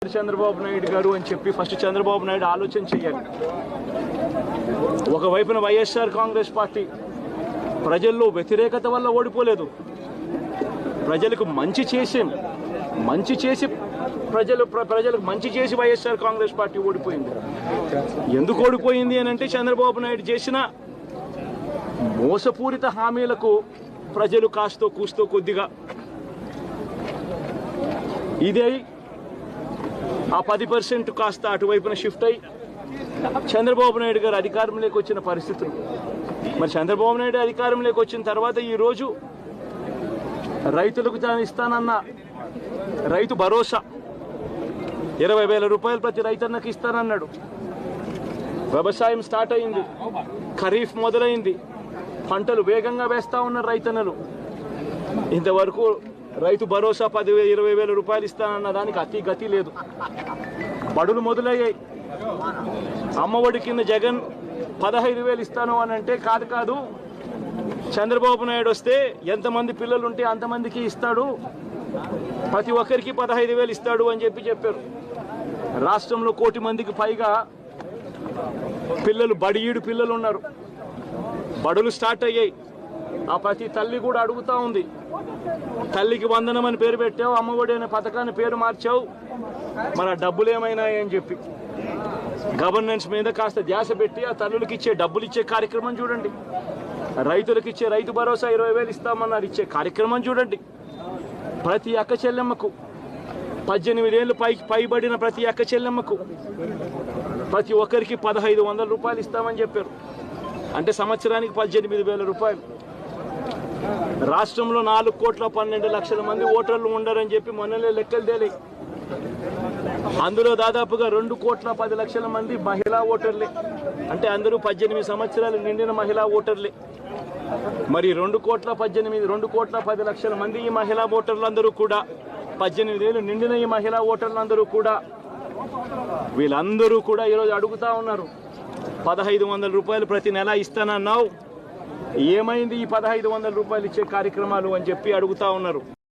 చంద్రబాబు నాయుడు గారు అని చెప్పి ఫస్ట్ చంద్రబాబు నాయుడు ఆలోచన చేయాలి. ఒకవైపున వైఎస్ఆర్ కాంగ్రెస్ పార్టీ ప్రజల్లో వ్యతిరేకత వల్ల ఓడిపోలేదు, ప్రజలకు మంచి చేసి ప్రజలకు మంచి చేసి వైఎస్ఆర్ కాంగ్రెస్ పార్టీ ఓడిపోయింది. ఎందుకు ఓడిపోయింది అని అంటే చంద్రబాబు నాయుడు చేసిన మోసపూరిత హామీలకు ప్రజలు కాస్తో కూస్తో కొద్దిగా ఇదే ఆ 10% కాస్త అటువైపున షిఫ్ట్ అయ్యి చంద్రబాబు నాయుడు గారు అధికారంలోకి వచ్చిన పరిస్థితులు. మరి చంద్రబాబు నాయుడు అధికారంలోకి వచ్చిన తర్వాత ఈరోజు రైతులకు తాను ఇస్తానన్న రైతు భరోసా 20,000 రూపాయలు ప్రతి రైతన్నకి ఇస్తానన్నాడు. వ్యవసాయం స్టార్ట్ అయింది, ఖరీఫ్ మొదలైంది, పంటలు వేగంగా వేస్తా ఉన్నారు రైతన్నలు. ఇంతవరకు రైతు భరోసా 10,000-20,000 రూపాయలు ఇస్తానన్న దానికి అతి గతి లేదు. బడులు మొదలయ్యాయి. అమ్మఒడి కింద జగన్ 15,000 ఇస్తాను అని అంటే కాదు, చంద్రబాబు నాయుడు వస్తే ఎంతమంది పిల్లలు ఉంటే అంతమందికి ఇస్తాడు, ప్రతి ఒక్కరికి 15,000 ఇస్తాడు అని చెప్పారు. రాష్ట్రంలో 1 కోటి మందికి పైగా పిల్లలు బడియీడు పిల్లలు ఉన్నారు. బడులు స్టార్ట్ అయ్యాయి. ఆ ప్రతి తల్లి కూడా అడుగుతా ఉంది, తల్లికి వందనం అని పేరు పెట్టావు, అమ్మఒడి అనే పథకాన్ని పేరు మార్చావు, మరి ఆ డబ్బులు ఏమైనాయని చెప్పి గవర్నెన్స్ మీద కాస్త ధ్యాస పెట్టి ఆ తల్లులకి ఇచ్చే డబ్బులు ఇచ్చే కార్యక్రమం చూడండి. రైతులకు ఇచ్చే రైతు భరోసా 20,000 ఇస్తామన్నారు, ఇచ్చే కార్యక్రమం చూడండి. ప్రతి అక్క చెల్లెమ్మకు 18 ఏళ్ళు పైబడిన ప్రతి అక్క చెల్లెమ్మకు ప్రతి ఒక్కరికి 1,500 రూపాయలు ఇస్తామని చెప్పారు. అంటే సంవత్సరానికి 18,000 రూపాయలు. రాష్ట్రంలో 4,12,00,000 మంది ఓటర్లు ఉండరని చెప్పి మొన్ననే లెక్కలు తేలి. అందులో దాదాపుగా 2,10,00,000 మంది మహిళా ఓటర్లే. అంటే అందరూ 18 సంవత్సరాలు నిండిన మహిళా ఓటర్లే. మరి 2,10,00,000 మంది ఈ మహిళా ఓటర్లందరూ కూడా 18 ఏళ్ళు నిండిన ఈ మహిళా ఓటర్లందరూ కూడా వీళ్ళందరూ కూడా ఈరోజు అడుగుతా ఉన్నారు, 1,500 రూపాయలు ప్రతి నెల ఇస్తానన్నావు, ఏమైంది ఈ 1,500 రూపాయలు ఇచ్చే కార్యక్రమాలు అని చెప్పి అడుగుతా ఉన్నారు.